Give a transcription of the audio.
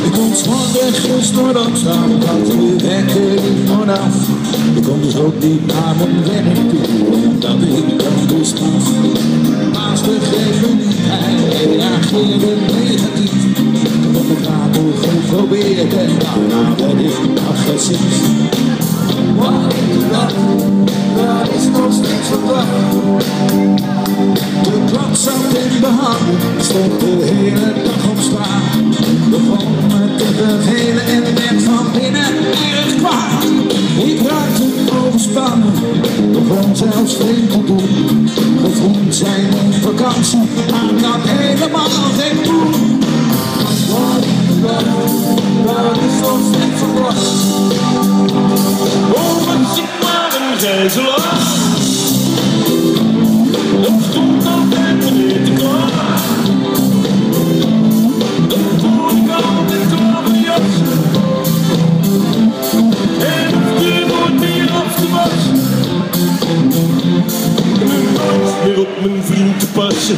Ik kom s'morgens door opstaan, ik had de wekker niet vanaf. Ik kom dus ook niet naar mijn werk toe, omdat ik dan dus pas. Maas begrepen niet, hij reageerde negatief. Ik heb het ratel geprobeerd en daarna werd ik agressief. Wat ik dacht, dat is nog steeds verwacht. De klok zat in de handen, stond de hele dag op straat. Begon me te vervelen en werd van binnen erg kwaad. Ik raakte overspannen, begon zelfs vreemd te doen. Gevoeld zijn op vakantie, maar ik had helemaal geen doen. Wat ik dacht, dat is nog steeds verwacht. Oh, wat zit maar een gijzelaar. Dat stond altijd meneer te klaar. Dat voel ik altijd klaar jassen. En die wordt meer af te wassen. En een nooit meer op mijn vriend te passen.